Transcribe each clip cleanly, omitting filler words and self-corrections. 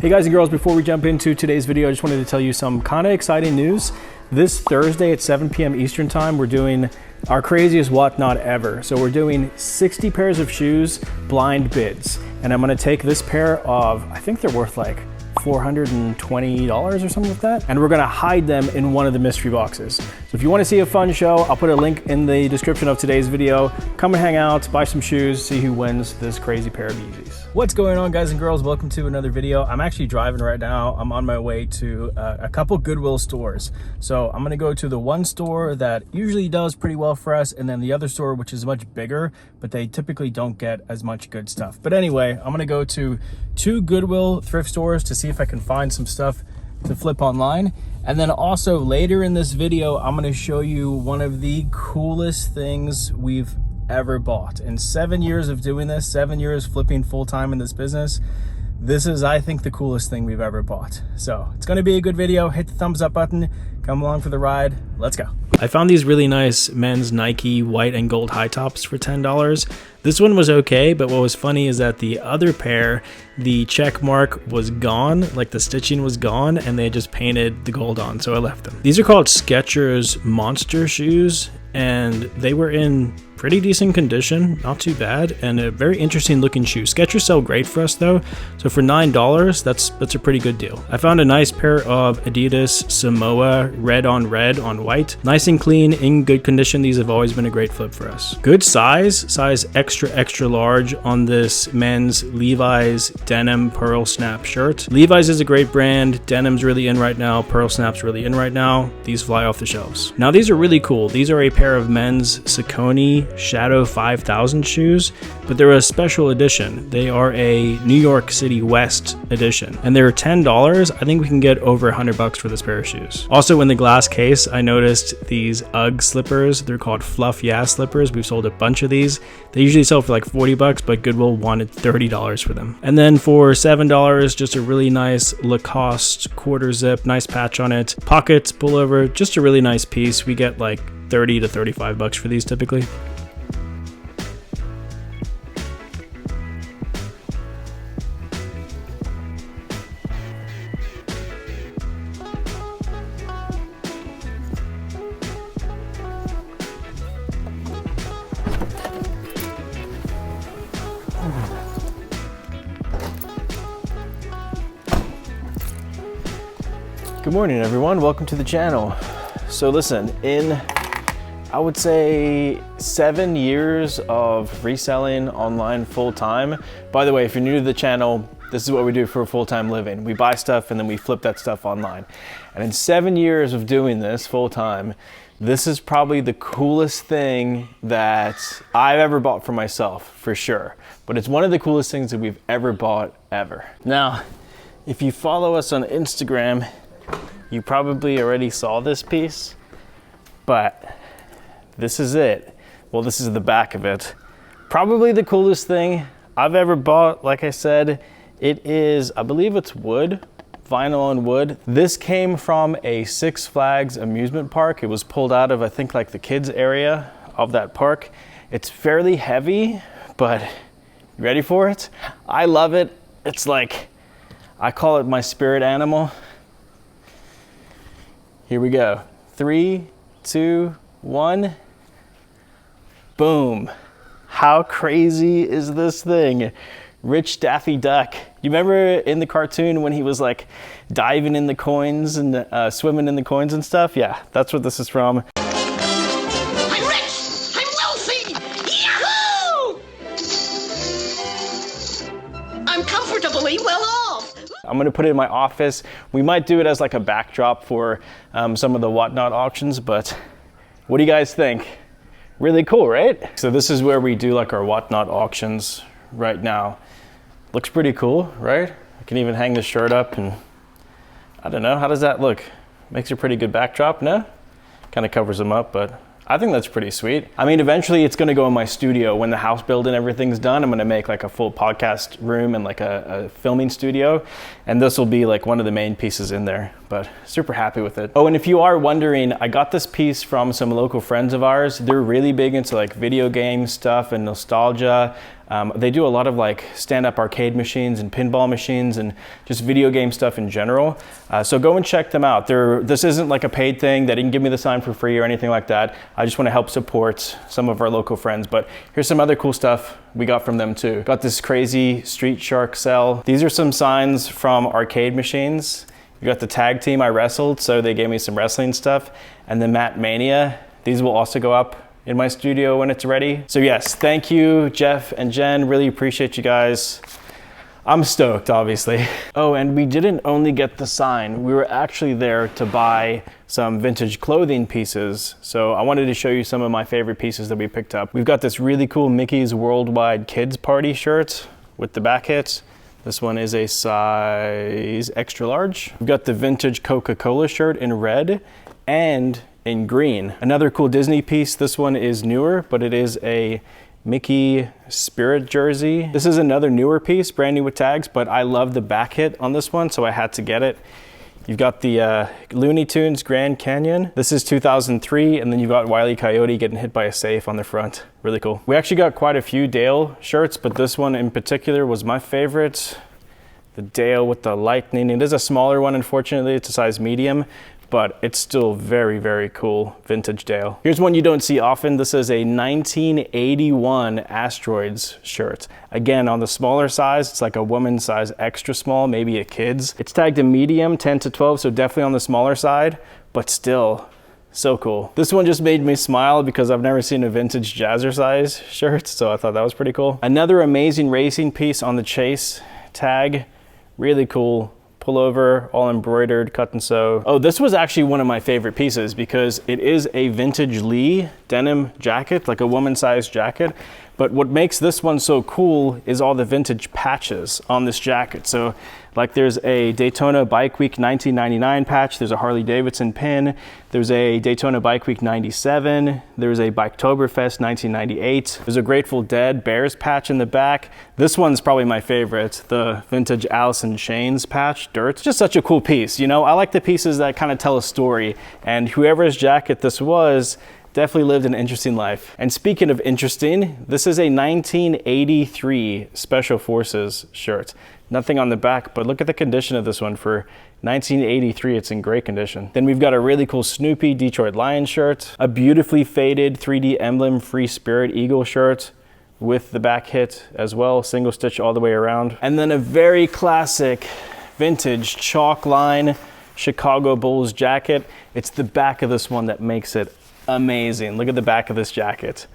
Hey guys and girls, before we jump into today's video, I just wanted to tell you some kind of exciting news. This Thursday at 7 p.m. Eastern time, we're doing our craziest whatnot ever. So we're doing 60 pairs of shoes, blind bids. And I'm gonna take this pair of, I think they're worth like $420 or something like that. And we're gonna hide them in one of the mystery boxes. So if you wanna see a fun show, I'll put a link in the description of today's video. Come and hang out, buy some shoes, see who wins this crazy pair of Yeezys. What's going on, guys and girls? Welcome to another video. I'm actually driving right now. I'm on my way to a couple Goodwill stores. So I'm gonna go to the one store that usually does pretty well for us, and then the other store, which is much bigger, but they typically don't get as much good stuff. But anyway, I'm gonna go to two Goodwill thrift stores to see if I can find some stuff to flip online. And then also later in this video, I'm gonna show you one of the coolest things we've ever bought. In 7 years of doing this, 7 years flipping full-time in this business, this is, I think, the coolest thing we've ever bought. So it's gonna be a good video. Hit the thumbs up button, come along for the ride. Let's go. I found these really nice men's Nike white and gold high tops for $10. This one was okay, but what was funny is that the other pair, the check mark was gone, like the stitching was gone, and they just painted the gold on, so I left them. These are called Skechers Monster shoes, and they were in pretty decent condition, not too bad, and a very interesting looking shoe. Skechers sell great for us though, so for $9, that's a pretty good deal. I found a nice pair of Adidas Samoa red on white. Nice and clean, in good condition. These have always been a great flip for us. Good size extra large on this men's Levi's denim pearl snap shirt. Levi's is a great brand. Denim's really in right now. Pearl snap's really in right now. These fly off the shelves. Now these are really cool. These are a pair of men's Saucony Shadow 5000 shoes, but they're a special edition. They are a New York City West edition, and they're $10. I think we can get over $100 for this pair of shoes. Also in the glass case, I noticed these Ugg Slippers. They're called Fluff Yeah slippers. We've sold a bunch of these. They usually sell for like $40, but Goodwill wanted $30 for them. And then for $7, just a really nice Lacoste quarter zip, nice patch on it, pockets, pullover, just a really nice piece. We get like $30 to $35 for these typically. Good morning, everyone. Welcome to the channel. So listen, in I would say 7 years of reselling online full-time. By the way, if you're new to the channel, this is what we do for a full-time living. We buy stuff and then we flip that stuff online. And in 7 years of doing this full-time, this is probably the coolest thing that I've ever bought for myself, for sure. But it's one of the coolest things that we've ever bought, ever. Now, if you follow us on Instagram, you probably already saw this piece, but this is it. Well, this is the back of it. Probably the coolest thing I've ever bought. Like I said, it is, I believe it's wood, vinyl on wood. This came from a Six Flags amusement park. It was pulled out of, I think, like the kids area of that park. It's fairly heavy, but you ready for it? I love it. It's like, I call it my spirit animal. Here we go. 3, 2, 1. Boom. How crazy is this thing? Rich Daffy Duck. You remember in the cartoon when he was like diving in the coins and swimming in the coins and stuff? Yeah, that's what this is from. I'm rich! I'm wealthy! Yahoo! I'm comfortably well off! I'm gonna put it in my office. We might do it as like a backdrop for some of the whatnot auctions, but what do you guys think? Really cool, right? So this is where we do like our whatnot auctions right now. Looks pretty cool, right? I can even hang the shirt up and I don't know, how does that look? Makes a pretty good backdrop, no? Kind of covers them up, but I think that's pretty sweet. I mean, eventually it's gonna go in my studio. When the house build and everything's done, I'm gonna make like a full podcast room and like a filming studio. And this will be like one of the main pieces in there, but super happy with it. Oh, and if you are wondering, I got this piece from some local friends of ours. They're really big into like video game stuff and nostalgia. They do a lot of like stand-up arcade machines and pinball machines and just video game stuff in general. So go and check them out. This isn't like a paid thing. They didn't give me the sign for free or anything like that. I just want to help support some of our local friends. But here's some other cool stuff we got from them too. Got this crazy Street Shark cell. These are some signs from arcade machines. You got the tag team I wrestled, so they gave me some wrestling stuff. And the Matt Mania. These will also go up in my studio when it's ready. So yes, thank you, Jeff and Jen. Really appreciate you guys. I'm stoked, obviously. Oh, and we didn't only get the sign. We were actually there to buy some vintage clothing pieces. So I wanted to show you some of my favorite pieces that we picked up. We've got this really cool Mickey's Worldwide Kids Party shirt with the back hit. This one is a size extra large. We've got the vintage Coca-Cola shirt in red and in green. Another cool Disney piece. This one is newer, but it is a Mickey Spirit jersey. This is another newer piece, brand new with tags, but I love the back hit on this one, so I had to get it. You've got the Looney Tunes Grand Canyon. This is 2003, and then you've got Wile E. Coyote getting hit by a safe on the front. Really cool. We actually got quite a few Dale shirts, but this one in particular was my favorite. The Dale with the lightning. It is a smaller one, unfortunately. It's a size medium, but it's still very, very cool vintage Dale. Here's one you don't see often. This is a 1981 Asteroids shirt. Again, on the smaller size, it's like a woman's size extra small, maybe a kid's. It's tagged a medium, 10 to 12, so definitely on the smaller side, but still so cool. This one just made me smile because I've never seen a vintage jazzercise shirt, so I thought that was pretty cool. Another amazing racing piece on the Chase tag, really cool. Pullover, all embroidered, cut and sew. Oh, this was actually one of my favorite pieces because it is a vintage Lee denim jacket, like a woman-sized jacket. But what makes this one so cool is all the vintage patches on this jacket. So like there's a Daytona Bike Week 1999 patch, there's a Harley Davidson pin, there's a Daytona Bike Week 97, there's a Biketoberfest 1998, there's a Grateful Dead Bears patch in the back. This one's probably my favorite, the vintage Alice in Chains patch, Dirt. It's just such a cool piece, you know? I like the pieces that kind of tell a story, and whoever's jacket this was definitely lived an interesting life. And speaking of interesting, this is a 1983 Special Forces shirt. Nothing on the back, but look at the condition of this one. For 1983, it's in great condition. Then we've got a really cool Snoopy Detroit Lions shirt, a beautifully faded 3D emblem Free Spirit Eagle shirt with the back hit as well, single stitch all the way around. And then a very classic vintage chalk line Chicago Bulls jacket. It's the back of this one that makes it amazing. Look at the back of this jacket.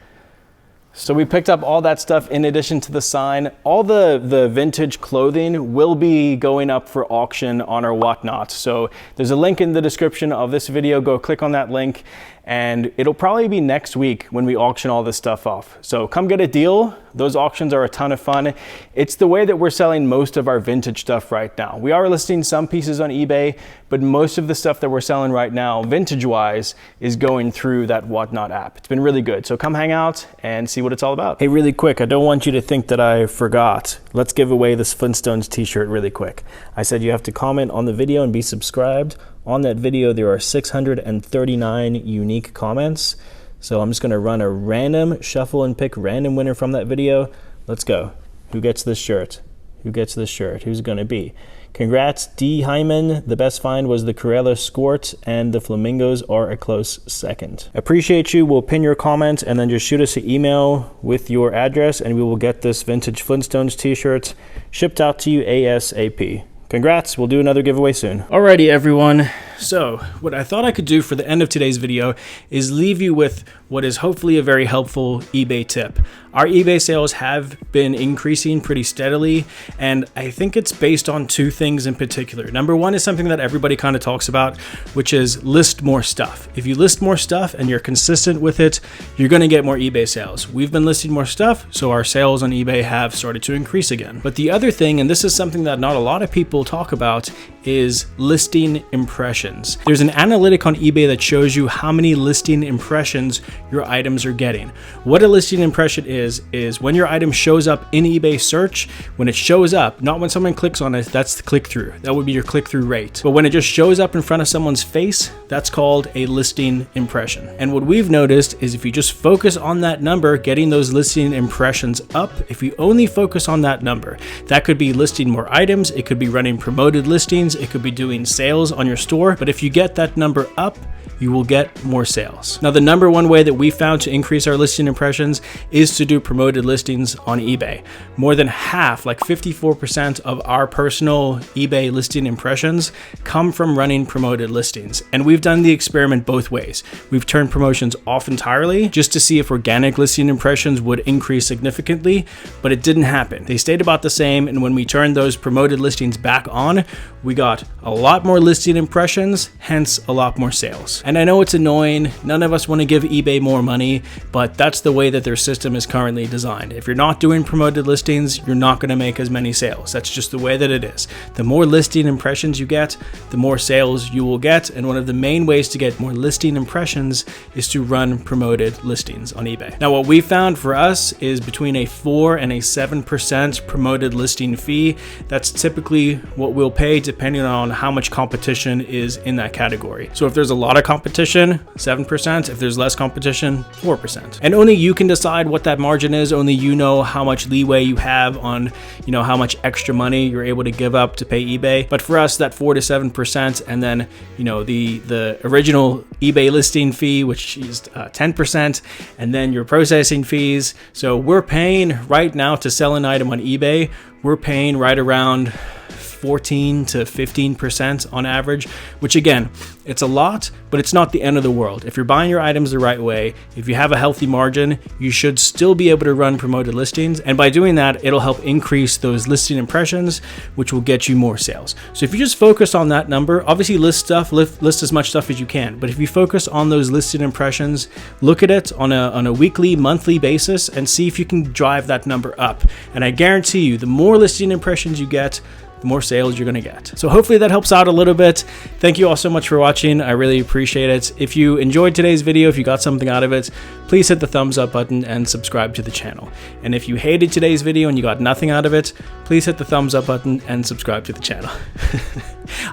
So we picked up all that stuff in addition to the sign. All the vintage clothing will be going up for auction on our Whatnot. So there's a link in the description of this video. Go click on that link and it'll probably be next week when we auction all this stuff off. So come get a deal. Those auctions are a ton of fun. It's the way that we're selling most of our vintage stuff right now. We are listing some pieces on eBay, but most of the stuff that we're selling right now, vintage-wise, is going through that Whatnot app. It's been really good. So come hang out and see what it's all about. Hey, really quick, I don't want you to think that I forgot. Let's give away this Flintstones T-shirt really quick. I said you have to comment on the video and be subscribed. On that video, there are 639 unique comments. So I'm just gonna run a random shuffle and pick random winner from that video. Let's go. Who gets this shirt? Who gets this shirt? Who's it gonna be? Congrats, D. Hyman. The best find was the Corella Skort, and the Flamingos are a close second. Appreciate you. We'll pin your comment and then just shoot us an email with your address and we will get this vintage Flintstones t-shirt shipped out to you ASAP. Congrats, we'll do another giveaway soon. Alrighty everyone, so what I thought I could do for the end of today's video is leave you with what is hopefully a very helpful eBay tip. Our eBay sales have been increasing pretty steadily, and I think it's based on two things in particular. Number one is something that everybody kind of talks about, which is list more stuff. If you list more stuff and you're consistent with it, you're gonna get more eBay sales. We've been listing more stuff, so our sales on eBay have started to increase again. But the other thing, and this is something that not a lot of people talk about, is listing impressions. impressions. There's an analytic on eBay that shows you how many listing impressions your items are getting. What a listing impression is when your item shows up in eBay search, when it shows up, not when someone clicks on it, that's the click-through. That would be your click-through rate. But when it just shows up in front of someone's face, that's called a listing impression. And what we've noticed is if you just focus on that number, getting those listing impressions up, if you only focus on that number, that could be listing more items, it could be running promoted listings, it could be doing sales on your store, but if you get that number up, you will get more sales. Now, the number one way that we found to increase our listing impressions is to do promoted listings on eBay. More than half, like 54% of our personal eBay listing impressions come from running promoted listings. And we've done the experiment both ways. We've turned promotions off entirely just to see if organic listing impressions would increase significantly, but it didn't happen. They stayed about the same, and when we turned those promoted listings back on, we got a lot more listing impressions, hence a lot more sales. And I know it's annoying, none of us want to give eBay more money, but that's the way that their system is currently designed. If you're not doing promoted listings, you're not going to make as many sales. That's just the way that it is. The more listing impressions you get, the more sales you will get, and one of the main ways to get more listing impressions is to run promoted listings on eBay. Now, what we found for us is between a 4 and a 7% promoted listing fee. That's typically what we'll pay depending on how much competition is in that category. So if there's a lot of competition, 7%. If there's less competition, 4%. And only you can decide what that margin is. Only you know how much leeway you have on, how much extra money you're able to give up to pay eBay. But for us, that 4 to 7%, and then, the original eBay listing fee, which is 10%, and then your processing fees. So we're paying right now to sell an item on eBay, we're paying right around 14 to 15% on average, which again, it's a lot, but it's not the end of the world. If you're buying your items the right way, if you have a healthy margin, you should still be able to run promoted listings. And by doing that, it'll help increase those listing impressions, which will get you more sales. So if you just focus on that number, obviously list as much stuff as you can. But if you focus on those listed impressions, look at it on a weekly, monthly basis and see if you can drive that number up. And I guarantee you, the more listing impressions you get, the more sales you're going to get. So hopefully that helps out a little bit. Thank you all so much for watching. I really appreciate it. If you enjoyed today's video, if you got something out of it, please hit the thumbs up button and subscribe to the channel. And if you hated today's video and you got nothing out of it, please hit the thumbs up button and subscribe to the channel.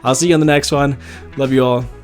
I'll see you on the next one. Love you all.